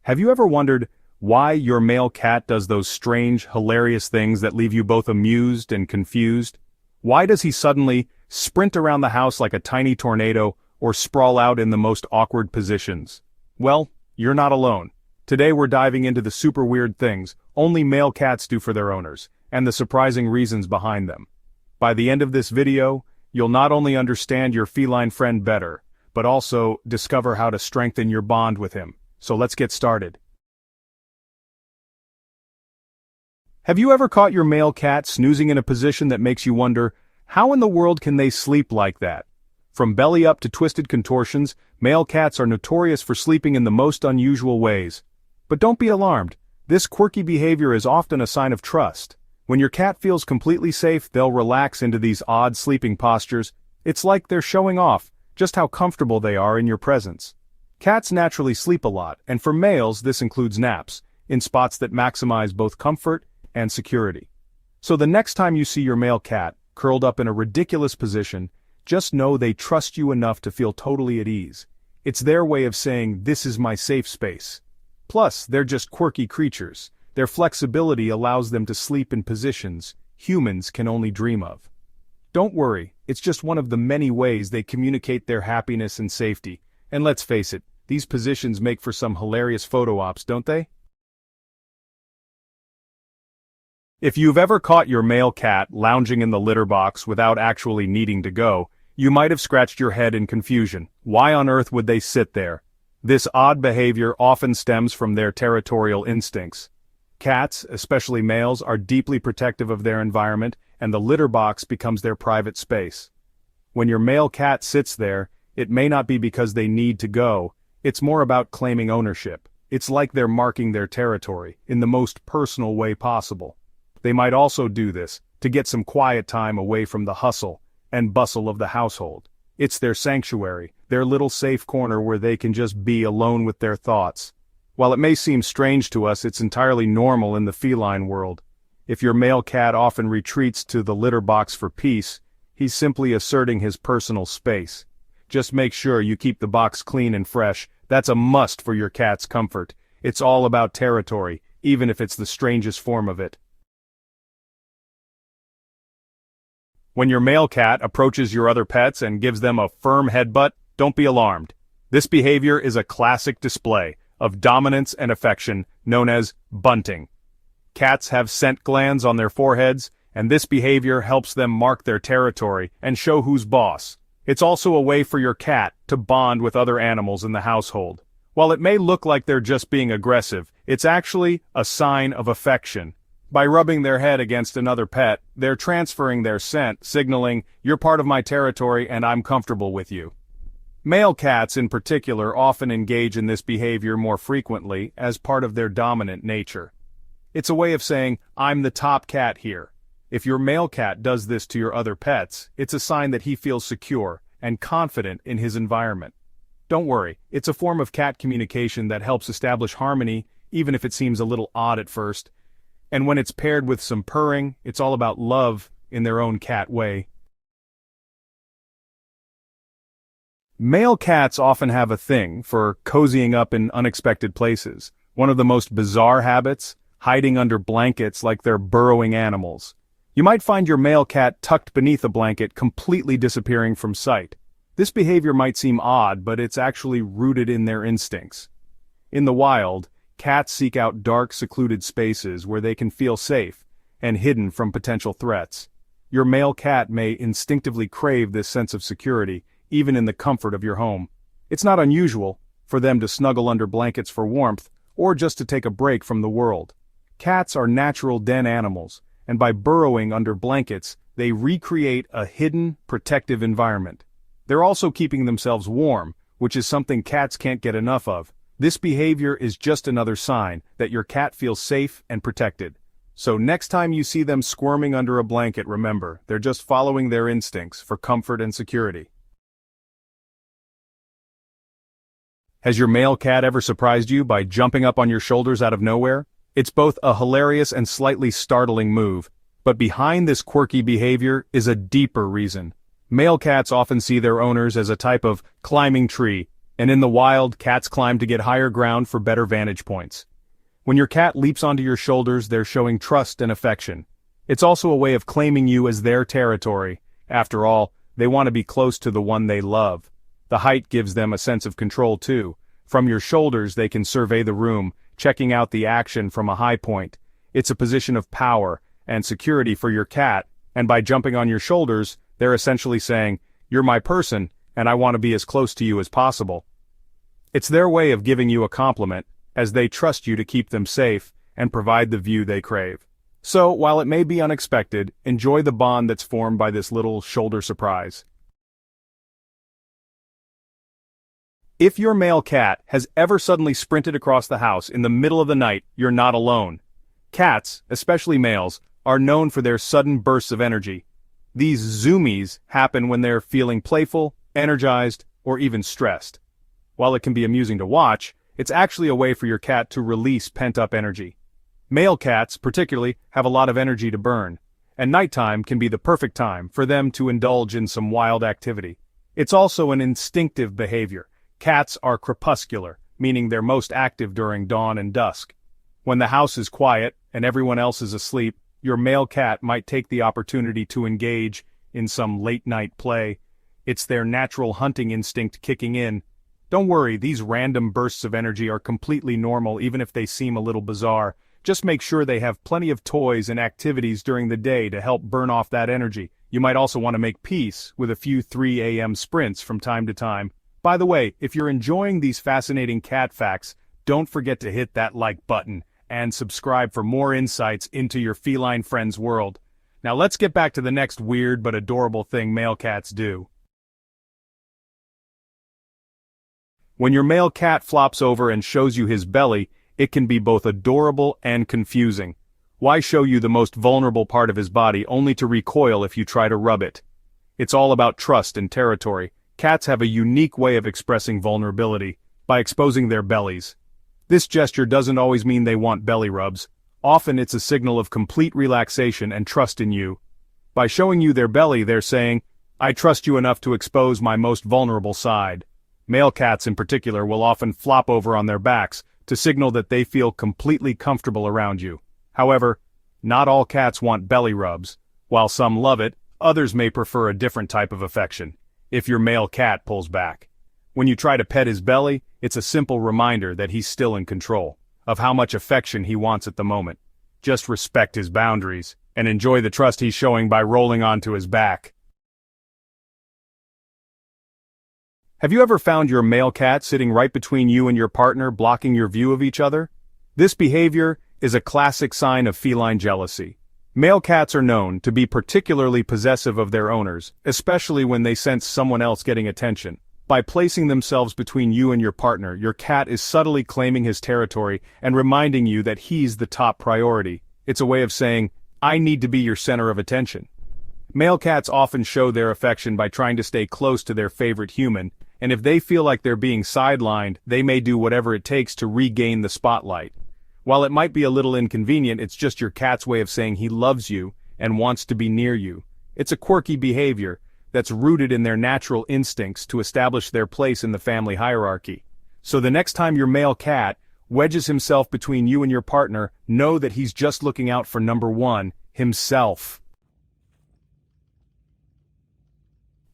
Have you ever wondered why your male cat does those strange, hilarious things that leave you both amused and confused? Why does he suddenly sprint around the house like a tiny tornado or sprawl out in the most awkward positions? Well, you're not alone. Today we're diving into the super weird things only male cats do for their owners, and the surprising reasons behind them. By the end of this video, you'll not only understand your feline friend better, but also discover how to strengthen your bond with him. So let's get started. Have you ever caught your male cat snoozing in a position that makes you wonder, how in the world can they sleep like that? From belly up to twisted contortions, male cats are notorious for sleeping in the most unusual ways. But don't be alarmed, this quirky behavior is often a sign of trust. When your cat feels completely safe, they'll relax into these odd sleeping postures. It's like they're showing off just how comfortable they are in your presence. Cats naturally sleep a lot, and for males this includes naps, in spots that maximize both comfort and security. So the next time you see your male cat curled up in a ridiculous position, just know they trust you enough to feel totally at ease. It's their way of saying, "This is my safe space." Plus, they're just quirky creatures. Their flexibility allows them to sleep in positions humans can only dream of. Don't worry, it's just one of the many ways they communicate their happiness and safety. And let's face it, these positions make for some hilarious photo ops, don't they? If you've ever caught your male cat lounging in the litter box without actually needing to go, you might have scratched your head in confusion. Why on earth would they sit there? This odd behavior often stems from their territorial instincts. Cats, especially males, are deeply protective of their environment, and the litter box becomes their private space. When your male cat sits there, it may not be because they need to go, it's more about claiming ownership. It's like they're marking their territory, in the most personal way possible. They might also do this to get some quiet time away from the hustle and bustle of the household. It's their sanctuary, their little safe corner where they can just be alone with their thoughts. While it may seem strange to us, it's entirely normal in the feline world. If your male cat often retreats to the litter box for peace, he's simply asserting his personal space. Just make sure you keep the box clean and fresh. That's a must for your cat's comfort. It's all about territory, even if it's the strangest form of it. When your male cat approaches your other pets and gives them a firm headbutt, don't be alarmed. This behavior is a classic display of dominance and affection known as bunting. Cats have scent glands on their foreheads, and this behavior helps them mark their territory and show who's boss. It's also a way for your cat to bond with other animals in the household. While it may look like they're just being aggressive, it's actually a sign of affection. By rubbing their head against another pet, they're transferring their scent, signaling, "You're part of my territory and I'm comfortable with you." Male cats in particular often engage in this behavior more frequently as part of their dominant nature. It's a way of saying, "I'm the top cat here." If your male cat does this to your other pets, it's a sign that he feels secure and confident in his environment. Don't worry, it's a form of cat communication that helps establish harmony, even if it seems a little odd at first. And when it's paired with some purring, it's all about love in their own cat way. Male cats often have a thing for cozying up in unexpected places. One of the most bizarre habits, hiding under blankets like they're burrowing animals. You might find your male cat tucked beneath a blanket, completely disappearing from sight. This behavior might seem odd, but it's actually rooted in their instincts. In the wild, cats seek out dark, secluded spaces where they can feel safe and hidden from potential threats. Your male cat may instinctively crave this sense of security, even in the comfort of your home. It's not unusual for them to snuggle under blankets for warmth, or just to take a break from the world. Cats are natural den animals, and by burrowing under blankets, they recreate a hidden, protective environment. They're also keeping themselves warm, which is something cats can't get enough of. This behavior is just another sign that your cat feels safe and protected. So next time you see them squirming under a blanket, remember, they're just following their instincts for comfort and security. Has your male cat ever surprised you by jumping up on your shoulders out of nowhere? It's both a hilarious and slightly startling move, but behind this quirky behavior is a deeper reason. Male cats often see their owners as a type of climbing tree. And in the wild, cats climb to get higher ground for better vantage points. When your cat leaps onto your shoulders, they're showing trust and affection. It's also a way of claiming you as their territory. After all, they want to be close to the one they love. The height gives them a sense of control too. From your shoulders they can survey the room, checking out the action from a high point. It's a position of power and security for your cat, and by jumping on your shoulders, they're essentially saying, "You're my person, and I want to be as close to you as possible." It's their way of giving you a compliment, as they trust you to keep them safe and provide the view they crave. So, while it may be unexpected, enjoy the bond that's formed by this little shoulder surprise. If your male cat has ever suddenly sprinted across the house in the middle of the night, you're not alone. Cats, especially males, are known for their sudden bursts of energy. These zoomies happen when they're feeling playful, energized, or even stressed. While it can be amusing to watch, it's actually a way for your cat to release pent-up energy. Male cats, particularly, have a lot of energy to burn, and nighttime can be the perfect time for them to indulge in some wild activity. It's also an instinctive behavior. Cats are crepuscular, meaning they're most active during dawn and dusk. When the house is quiet and everyone else is asleep, your male cat might take the opportunity to engage in some late-night play. It's their natural hunting instinct kicking in. Don't worry, these random bursts of energy are completely normal even if they seem a little bizarre. Just make sure they have plenty of toys and activities during the day to help burn off that energy. You might also want to make peace with a few 3 a.m. sprints from time to time. By the way, if you're enjoying these fascinating cat facts, don't forget to hit that like button and subscribe for more insights into your feline friend's world. Now let's get back to the next weird but adorable thing male cats do. When your male cat flops over and shows you his belly, it can be both adorable and confusing. Why show you the most vulnerable part of his body only to recoil if you try to rub it? It's all about trust and territory. Cats have a unique way of expressing vulnerability, by exposing their bellies. This gesture doesn't always mean they want belly rubs. Often it's a signal of complete relaxation and trust in you. By showing you their belly, they're saying, "I trust you enough to expose my most vulnerable side." Male cats in particular will often flop over on their backs to signal that they feel completely comfortable around you. However, not all cats want belly rubs. While some love it, others may prefer a different type of affection. If your male cat pulls back. When you try to pet his belly, it's a simple reminder that he's still in control of how much affection he wants at the moment. Just respect his boundaries and enjoy the trust he's showing by rolling onto his back. Have you ever found your male cat sitting right between you and your partner, blocking your view of each other? This behavior is a classic sign of feline jealousy. Male cats are known to be particularly possessive of their owners, especially when they sense someone else getting attention. By placing themselves between you and your partner, your cat is subtly claiming his territory and reminding you that he's the top priority. It's a way of saying, "I need to be your center of attention." Male cats often show their affection by trying to stay close to their favorite human, and if they feel like they're being sidelined, they may do whatever it takes to regain the spotlight. While it might be a little inconvenient, it's just your cat's way of saying he loves you and wants to be near you. It's a quirky behavior that's rooted in their natural instincts to establish their place in the family hierarchy. So the next time your male cat wedges himself between you and your partner, know that he's just looking out for number one, himself.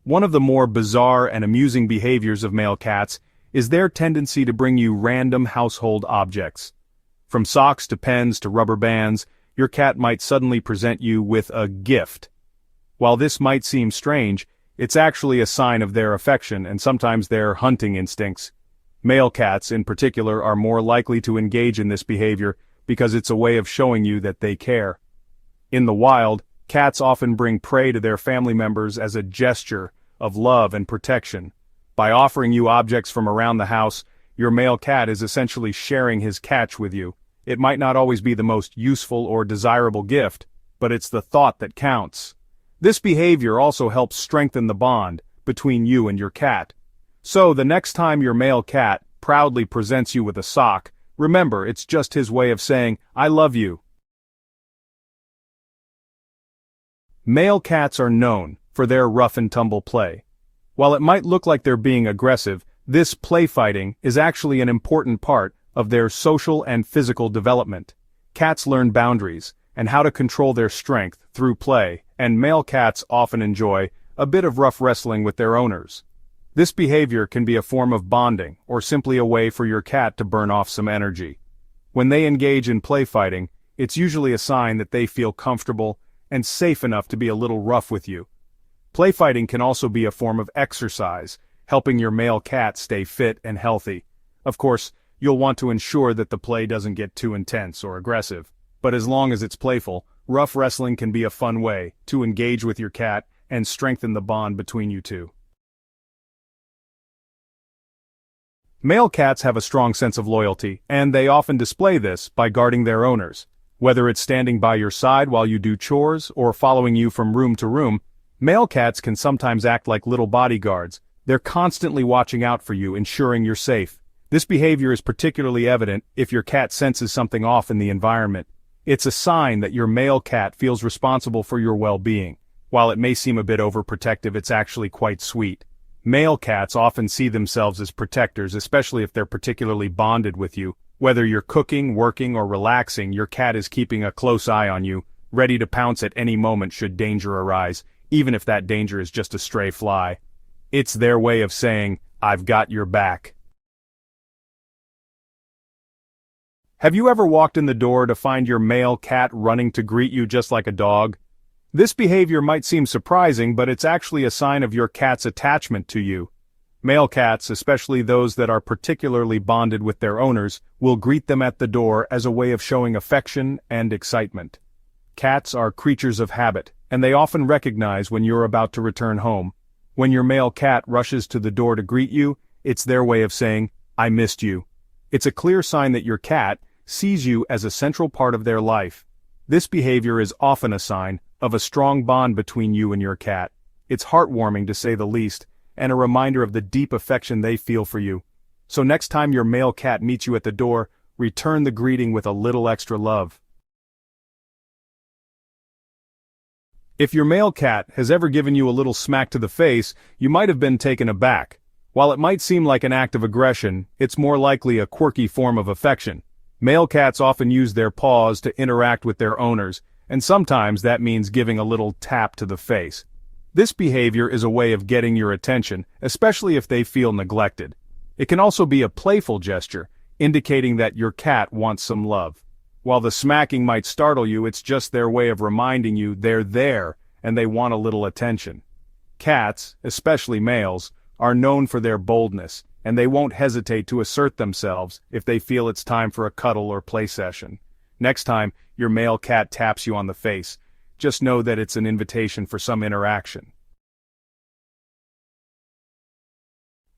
One of the more bizarre and amusing behaviors of male cats is their tendency to bring you random household objects. From socks to pens to rubber bands, your cat might suddenly present you with a gift. While this might seem strange, it's actually a sign of their affection and sometimes their hunting instincts. Male cats, in particular, are more likely to engage in this behavior because it's a way of showing you that they care. In the wild, cats often bring prey to their family members as a gesture of love and protection. By offering you objects from around the house, your male cat is essentially sharing his catch with you. It might not always be the most useful or desirable gift, but it's the thought that counts. This behavior also helps strengthen the bond between you and your cat. So the next time your male cat proudly presents you with a sock, remember it's just his way of saying, "I love you." Male cats are known for their rough and tumble play. While it might look like they're being aggressive, This play fighting is actually an important part of their social and physical development. Cats learn boundaries and how to control their strength through play, and male cats often enjoy a bit of rough wrestling with their owners. This behavior can be a form of bonding or simply a way for your cat to burn off some energy. When they engage in play fighting, it's usually a sign that they feel comfortable and safe enough to be a little rough with you. Play fighting can also be a form of exercise, helping your male cat stay fit and healthy. Of course, you'll want to ensure that the play doesn't get too intense or aggressive, but as long as it's playful, rough wrestling can be a fun way to engage with your cat and strengthen the bond between you two. Male cats have a strong sense of loyalty, and they often display this by guarding their owners. Whether it's standing by your side while you do chores or following you from room to room, male cats can sometimes act like little bodyguards. They're constantly watching out for you, ensuring you're safe. This behavior is particularly evident if your cat senses something off in the environment. It's a sign that your male cat feels responsible for your well-being. While it may seem a bit overprotective, it's actually quite sweet. Male cats often see themselves as protectors, especially if they're particularly bonded with you. Whether you're cooking, working, or relaxing, your cat is keeping a close eye on you, ready to pounce at any moment should danger arise, even if that danger is just a stray fly. It's their way of saying, "I've got your back." Have you ever walked in the door to find your male cat running to greet you just like a dog? This behavior might seem surprising, but it's actually a sign of your cat's attachment to you. Male cats, especially those that are particularly bonded with their owners, will greet them at the door as a way of showing affection and excitement. Cats are creatures of habit, and they often recognize when you're about to return home. When your male cat rushes to the door to greet you, it's their way of saying, "I missed you." It's a clear sign that your cat sees you as a central part of their life. This behavior is often a sign of a strong bond between you and your cat. It's heartwarming to say the least, and a reminder of the deep affection they feel for you. So next time your male cat meets you at the door, return the greeting with a little extra love. If your male cat has ever given you a little smack to the face, you might have been taken aback. While it might seem like an act of aggression, it's more likely a quirky form of affection. Male cats often use their paws to interact with their owners, and sometimes that means giving a little tap to the face. This behavior is a way of getting your attention, especially if they feel neglected. It can also be a playful gesture, indicating that your cat wants some love. While the smacking might startle you, it's just their way of reminding you they're there and they want a little attention. Cats, especially males, are known for their boldness, and they won't hesitate to assert themselves if they feel it's time for a cuddle or play session. Next time your male cat taps you on the face, just know that it's an invitation for some interaction.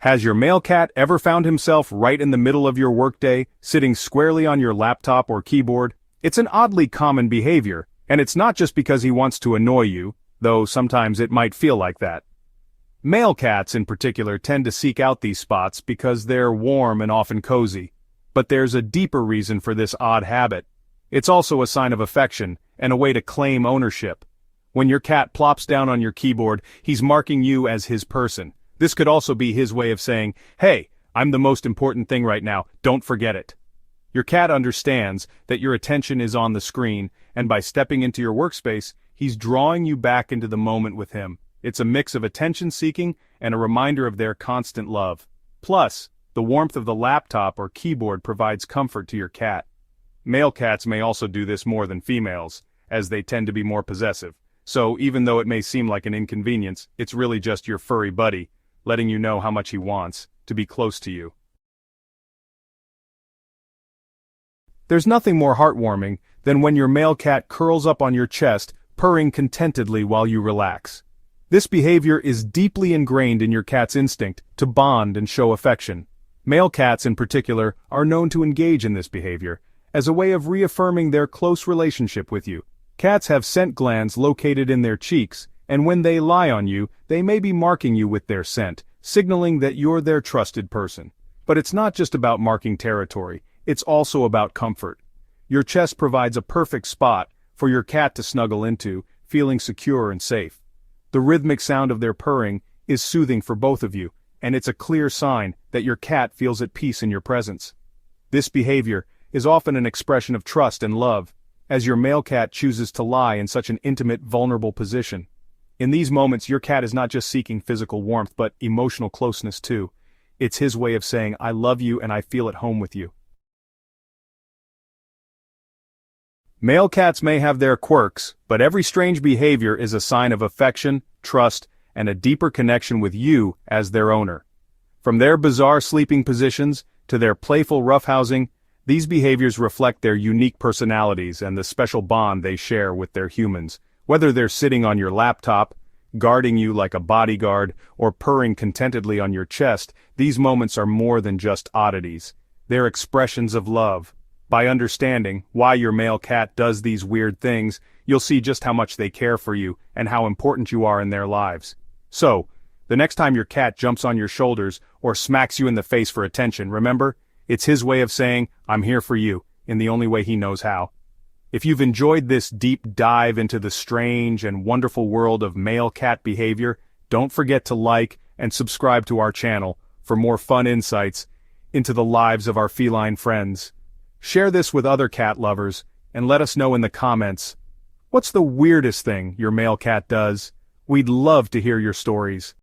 Has your male cat ever found himself right in the middle of your workday, sitting squarely on your laptop or keyboard? It's an oddly common behavior, and it's not just because he wants to annoy you, though sometimes it might feel like that. Male cats in particular tend to seek out these spots because they're warm and often cozy. But there's a deeper reason for this odd habit. It's also a sign of affection, and a way to claim ownership. When your cat plops down on your keyboard, he's marking you as his person. This could also be his way of saying, "Hey, I'm the most important thing right now, don't forget it." Your cat understands that your attention is on the screen, and by stepping into your workspace, he's drawing you back into the moment with him. It's a mix of attention-seeking and a reminder of their constant love. Plus, the warmth of the laptop or keyboard provides comfort to your cat. Male cats may also do this more than females, as they tend to be more possessive. So even though it may seem like an inconvenience, it's really just your furry buddy, letting you know how much he wants to be close to you. There's nothing more heartwarming than when your male cat curls up on your chest, purring contentedly while you relax. This behavior is deeply ingrained in your cat's instinct to bond and show affection. Male cats in particular are known to engage in this behavior as a way of reaffirming their close relationship with you. Cats have scent glands located in their cheeks, and when they lie on you, they may be marking you with their scent, signaling that you're their trusted person. But it's not just about marking territory, it's also about comfort. Your chest provides a perfect spot for your cat to snuggle into, feeling secure and safe. The rhythmic sound of their purring is soothing for both of you, and it's a clear sign that your cat feels at peace in your presence. This behavior is often an expression of trust and love, as your male cat chooses to lie in such an intimate, vulnerable position. In these moments, your cat is not just seeking physical warmth but emotional closeness too. It's his way of saying, "I love you and I feel at home with you." Male cats may have their quirks, but every strange behavior is a sign of affection, trust, and a deeper connection with you as their owner. From their bizarre sleeping positions to their playful roughhousing, these behaviors reflect their unique personalities and the special bond they share with their humans. Whether they're sitting on your laptop, guarding you like a bodyguard, or purring contentedly on your chest, these moments are more than just oddities. They're expressions of love. By understanding why your male cat does these weird things, you'll see just how much they care for you and how important you are in their lives. So, the next time your cat jumps on your shoulders or smacks you in the face for attention, remember, it's his way of saying, "I'm here for you," in the only way he knows how. If you've enjoyed this deep dive into the strange and wonderful world of male cat behavior, don't forget to like and subscribe to our channel for more fun insights into the lives of our feline friends. Share this with other cat lovers, and let us know in the comments, what's the weirdest thing your male cat does? We'd love to hear your stories.